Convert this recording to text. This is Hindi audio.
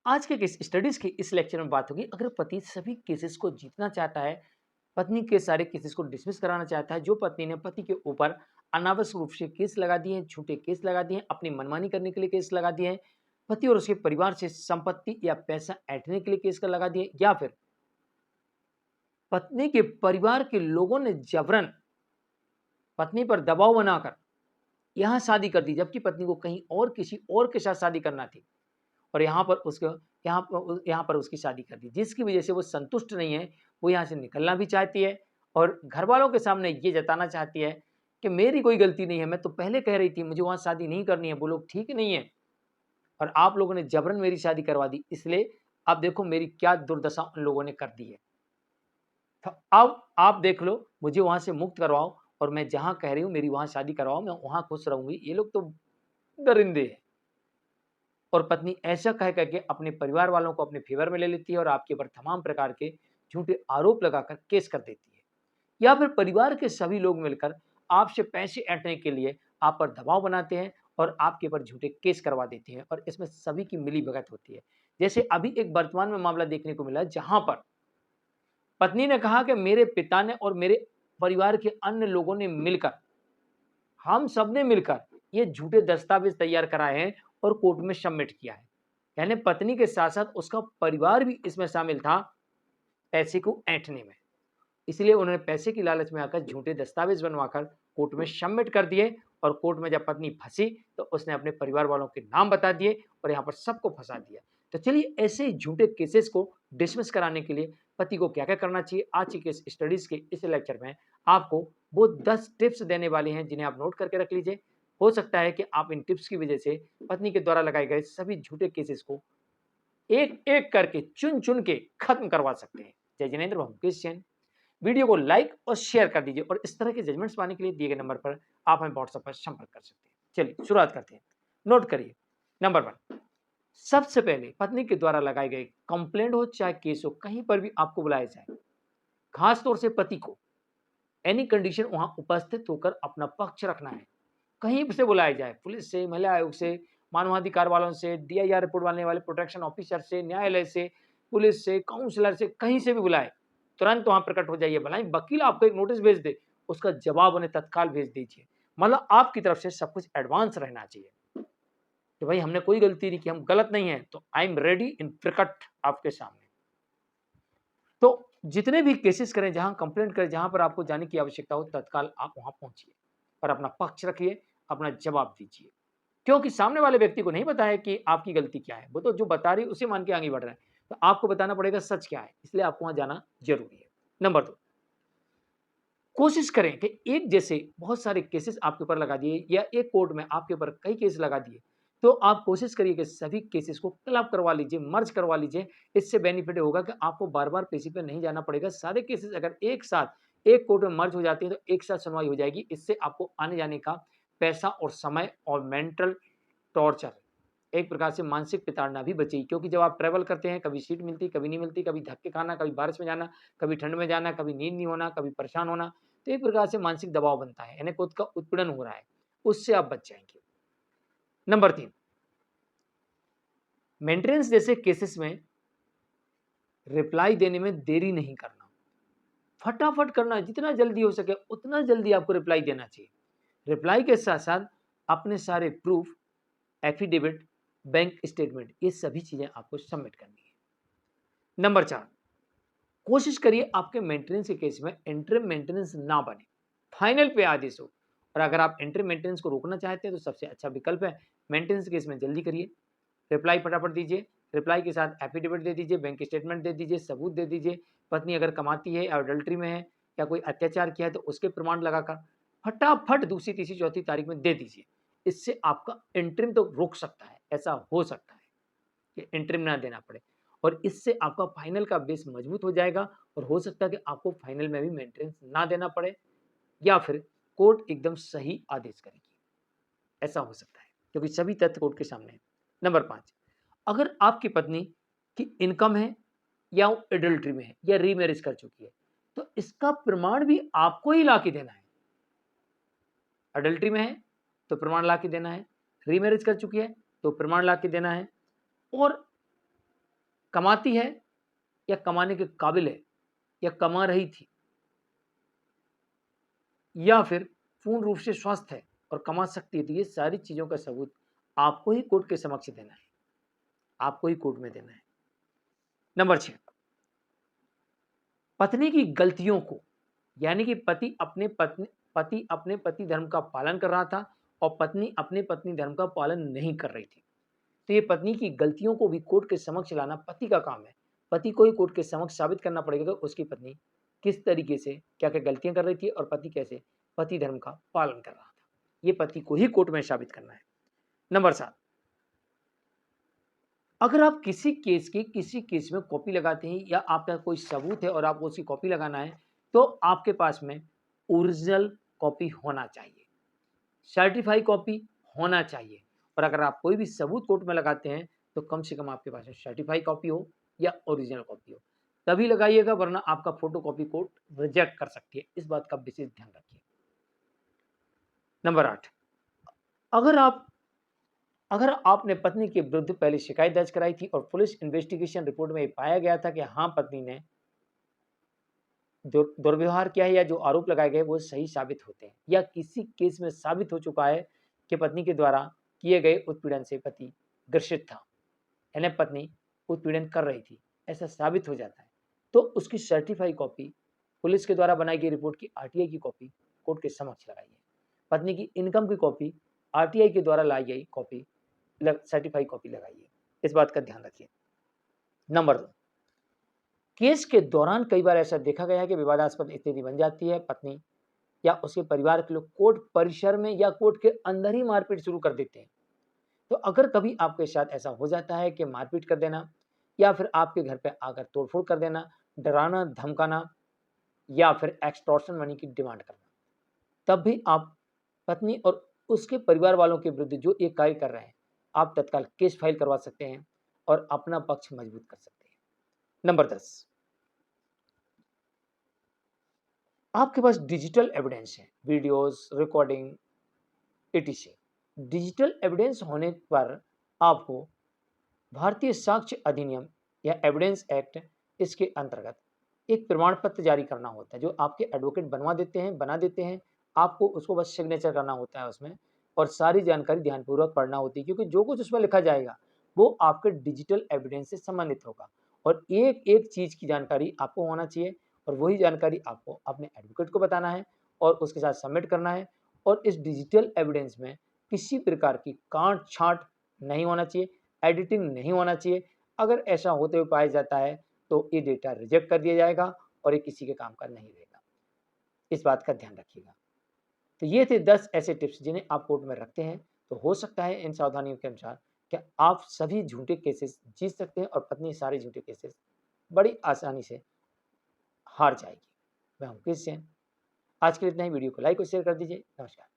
आज के केस स्टडीज की इस लेक्चर में बात होगी, अगर पति सभी केसेस को जीतना चाहता है, पत्नी के सारे केसेस को डिसमिस कराना चाहता है, जो पत्नी ने पति के ऊपर अनावश्यक रूप से केस लगा दिए हैं, झूठे केस लगा दिए हैं, अपनी मनमानी करने के लिए केस लगा दिए हैं, पति और उसके परिवार से संपत्ति या पैसा ऐंठने के लिए केस का लगा दिए, या फिर पत्नी के परिवार के लोगों ने जबरन पत्नी पर दबाव बनाकर यहां शादी कर दी, जबकि पत्नी को कहीं और किसी और के साथ शादी करना थी, और यहाँ पर उसकी शादी कर दी, जिसकी वजह से वो संतुष्ट नहीं है। वो यहाँ से निकलना भी चाहती है और घर वालों के सामने ये जताना चाहती है कि मेरी कोई गलती नहीं है, मैं तो पहले कह रही थी मुझे वहाँ शादी नहीं करनी है, वो लोग ठीक नहीं है और आप लोगों ने जबरन मेरी शादी करवा दी, इसलिए अब देखो मेरी क्या दुर्दशा उन लोगों ने कर दी है। तो अब आप देख लो, मुझे वहाँ से मुक्त करवाओ और मैं जहाँ कह रही हूँ मेरी वहाँ शादी करवाओ, मैं वहाँ खुश रहूँगी। ये लोग तो दरिंदे हैं। और पत्नी ऐसा कह करके अपने परिवार वालों को अपने फेवर में ले लेती है और आपके ऊपर तमाम प्रकार के झूठे आरोप लगाकर केस कर देती है, या फिर परिवार के सभी लोग मिलकर आपसे पैसे ऐंठने के लिए आप पर दबाव बनाते हैं और आपके ऊपर झूठे केस करवा देते हैं, और इसमें सभी की मिलीभगत होती है। जैसे अभी एक वर्तमान में मामला देखने को मिला, जहां पर पत्नी ने कहा कि मेरे पिता ने और मेरे परिवार के अन्य लोगों ने मिलकर, हम सब ने मिलकर ये झूठे दस्तावेज तैयार कराए हैं और कोर्ट में सबमिट किया है। यानी पत्नी के साथ साथ उसका परिवार भी इसमें शामिल था पैसे को ऐंठने में। इसलिए उन्होंने पैसे की लालच में आकर झूठे दस्तावेज बनवाकर कोर्ट में सबमिट कर दिए, और कोर्ट में जब पत्नी फंसी तो उसने अपने परिवार वालों के नाम बता दिए और यहाँ पर सबको फंसा दिया। तो चलिए, ऐसे ही झूठे केसेस को डिसमिस कराने के लिए पति को क्या क्या करना चाहिए, आज की केस स्टडीज के इस लेक्चर में आपको वो 10 टिप्स देने वाले हैं, जिन्हें आप नोट करके रख लीजिए। हो सकता है कि आप इन टिप्स की वजह से पत्नी के द्वारा लगाए गए सभी झूठे केसेस को एक एक करके चुन चुन के खत्म करवा सकते हैं। जय जिनेन्द्र, मुकेश जैन। वीडियो को लाइक और शेयर कर दीजिए, और इस तरह के जजमेंट्स पाने के लिए दिए गए नंबर पर आप हमें व्हाट्सएप पर संपर्क कर सकते हैं। चलिए शुरुआत करते हैं। नोट करिए, नंबर 1, सबसे पहले पत्नी के द्वारा लगाए गए कंप्लेंट हो चाहे केस हो, कहीं पर भी आपको बुलाया जाए, खास तौर से पति को एनी कंडीशन वहां उपस्थित होकर अपना पक्ष रखना है। कहीं से बुलाया जाए, पुलिस से, महिला आयोग से, मानवाधिकार वालों से, डीआईआर रिपोर्ट वाले वाले प्रोटेक्शन ऑफिसर से, न्यायालय से, पुलिस से, काउंसलर से, कहीं से भी बुलाए, तुरंत वहां प्रकट हो जाइए। भला ही वकील आपको एक नोटिस भेज दे, उसका जवाब उन्हें तत्काल भेज दीजिए। मतलब आपकी तरफ से सब कुछ एडवांस रहना चाहिए कि भाई हमने कोई गलती नहीं की, हम गलत नहीं है, तो आई एम रेडी इन प्रकट आपके सामने। तो जितने भी केसेस करें, जहां कंप्लेंट करें, जहां पर आपको जाने की आवश्यकता हो, तत्काल आप वहां पहुंचिए और अपना पक्ष रखिए, अपना जवाब दीजिए। क्योंकि सामने वाले व्यक्ति को नहीं पता है कि आपकी गलती क्या है, वो तो जो बता रही है उसे मान के आगे बढ़ रहा है। तो आपको बताना पड़ेगा सच क्या है, इसलिए आपको वहां जाना जरूरी है। नंबर 2, कोशिश करें कि एक जैसे बहुत सारे केसेस आपके ऊपर लगा दिए, या एक कोर्ट में आपके ऊपर कई केस लगा दिए, तो आप कोशिश करिए कि सभी केसेस को क्लब करवा लीजिए, मर्ज करवा लीजिए। इससे बेनिफिट होगा कि आपको बार बार पेशी पे नहीं जाना पड़ेगा। सारे केसेस अगर एक साथ एक कोर्ट में मर्ज हो जाते हैं तो एक साथ सुनवाई हो जाएगी। इससे आपको आने जाने का पैसा और समय और मेंटल टॉर्चर, एक प्रकार से मानसिक प्रताड़ना भी बचेगी। क्योंकि जब आप ट्रैवल करते हैं, कभी सीट मिलती, कभी नहीं मिलती, कभी धक्के खाना, कभी बारिश में जाना, कभी ठंड में जाना, कभी नींद नहीं होना, कभी परेशान होना, तो एक प्रकार से मानसिक दबाव बनता है, यानी खुद का उत्पीड़न हो रहा है, उससे आप बच जाएंगे। नंबर 3, मेंटेनेंस जैसे केसेस में रिप्लाई देने में देरी नहीं करना, फटाफट करना, जितना जल्दी हो सके उतना जल्दी आपको रिप्लाई देना चाहिए। रिप्लाई के साथ साथ अपने सारे प्रूफ, एफिडेविट, बैंक स्टेटमेंट, ये सभी चीजें आपको सबमिट करनी है। नंबर 4, कोशिश करिए आपके मेंटेनेंस के केस में इंटरिम मेंटेनेंस ना बने, फाइनल पे आदेश हो। और अगर आप इंटरिम मेंटेनेंस को रोकना चाहते हैं तो सबसे अच्छा विकल्प है मेंटेनेंस केस में जल्दी करिए, रिप्लाई फटाफट दीजिए, रिप्लाई के साथ एफिडेविट दे दीजिए, बैंक स्टेटमेंट दे दीजिए, सबूत दे दीजिए। पत्नी अगर कमाती है, अडल्ट्री में है, या कोई अत्याचार किया है तो उसके प्रमाण लगाकर फटाफट दूसरी तीसरी चौथी तारीख में दे दीजिए। इससे आपका इंटरिम तो रुक सकता है, ऐसा हो सकता है कि इंटरिम ना देना पड़े, और इससे आपका फाइनल का बेस मजबूत हो जाएगा, और हो सकता है कि आपको फाइनल में भी मेंटेनेंस ना देना पड़े, या फिर कोर्ट एकदम सही आदेश करेगी, ऐसा हो सकता है, क्योंकि सभी तथ्य कोर्ट के सामने है। नंबर 5, अगर आपकी पत्नी की इनकम है, या वो एडल्ट्री में है, या रीमैरिज कर चुकी है, तो इसका प्रमाण भी आपको ही ला के देना है। एडल्ट्री में है तो प्रमाण ला के देना है, रीमैरिज कर चुकी है तो प्रमाण ला के देना है, और कमाती है या कमाने के काबिल है या कमा रही थी या फिर पूर्ण रूप से स्वस्थ है और कमा सकती है, तो ये सारी चीजों का सबूत आपको ही कोर्ट के समक्ष देना है, आपको ही कोर्ट में देना है। नंबर 6, पत्नी की गलतियों को, यानी कि पति अपने पति धर्म का पालन कर रहा था और पत्नी अपने पत्नी धर्म का पालन नहीं कर रही थी, तो ये पत्नी की गलतियों को भी कोर्ट के समक्ष लाना पति का काम है। पति को ही कोर्ट के समक्ष साबित करना पड़ेगा कि उसकी पत्नी किस तरीके से क्या क्या गलतियां कर रही थी और पति कैसे पति धर्म का पालन कर रहा था, ये पति को ही कोर्ट में साबित करना है। नंबर 7, अगर आप किसी केस में कॉपी लगाते हैं या आपका कोई सबूत है और आपको उसकी कॉपी लगाना है, तो आपके पास में ओरिजिनल कॉपी होना चाहिए, सर्टिफाई कॉपी होना चाहिए। और अगर आप कोई भी सबूत कोर्ट में लगाते हैं तो कम से कम आपके पास में सर्टिफाई कॉपी हो या ओरिजिनल कॉपी हो, तभी लगाइएगा, वरना आपका फोटो कॉपी कोर्ट रिजेक्ट कर सकती है। इस बात का विशेष ध्यान रखिए। नंबर 8, अगर आपने पत्नी के विरुद्ध पहले शिकायत दर्ज कराई थी और पुलिस इन्वेस्टिगेशन रिपोर्ट में पाया गया था कि हाँ पत्नी ने दुर्व्यवहार किया है या जो आरोप लगाए गए वो सही साबित होते हैं, या किसी केस में साबित हो चुका है कि पत्नी के द्वारा किए गए उत्पीड़न से पति ग्रसित था, यानी पत्नी उत्पीड़न कर रही थी, ऐसा साबित हो जाता है, तो उसकी सर्टिफाई कॉपी, पुलिस के द्वारा बनाई गई रिपोर्ट की आरटीआई की कॉपी कोर्ट के समक्ष लगाइए। पत्नी की इनकम की कॉपी, आरटीआई के द्वारा लाई गई कॉपी, सर्टिफाई कॉपी लगाइए। इस बात का ध्यान रखिए। नंबर 2, केस के दौरान कई बार ऐसा देखा गया है कि विवादास्पद स्थिति बन जाती है, पत्नी या उसके परिवार के लोग कोर्ट परिसर में या कोर्ट के अंदर ही मारपीट शुरू कर देते हैं। तो अगर कभी आपके साथ ऐसा हो जाता है कि मारपीट कर देना या फिर आपके घर पे आकर तोड़फोड़ कर देना, डराना धमकाना या फिर एक्सटॉर्शन मनी की डिमांड करना, तब भी आप पत्नी और उसके परिवार वालों के विरुद्ध जो ये कार्य कर रहे हैं, आप तत्काल केस फाइल करवा सकते हैं और अपना पक्ष मजबूत कर सकते हैं। नंबर 10, आपके पास डिजिटल एविडेंस है, videos, recording, etc. Digital evidence होने पर आपको भारतीय साक्ष्य अधिनियम या एविडेंस एक्ट, इसके अंतर्गत एक प्रमाण पत्र जारी करना होता है, जो आपके एडवोकेट बना देते हैं। आपको उसको बस सिग्नेचर करना होता है उसमें, और सारी जानकारी ध्यानपूर्वक पढ़ना होती है, क्योंकि जो कुछ उसमें लिखा जाएगा वो आपके डिजिटल एविडेंस से संबंधित होगा और एक एक चीज की जानकारी आपको होना चाहिए, और वही जानकारी आपको अपने एडवोकेट को बताना है और उसके साथ सबमिट करना है। और इस डिजिटल एविडेंस में किसी प्रकार की काट छांट नहीं होना चाहिए, एडिटिंग नहीं होना चाहिए। अगर ऐसा होते हुए पाया जाता है तो ये डेटा रिजेक्ट कर दिया जाएगा और ये किसी के काम का नहीं रहेगा। इस बात का ध्यान रखिएगा। तो ये थे 10 ऐसे टिप्स जिन्हें आप कोर्ट में रखते हैं तो हो सकता है इन सावधानियों के अनुसार कि आप सभी झूठे केसेस जीत सकते हैं और पत्नी सारे झूठे केसेस बड़ी आसानी से हार जाएगी। मैं हूं क्रिश्चियन। आज के लिए इतना ही। वीडियो को लाइक और शेयर कर दीजिए। नमस्कार।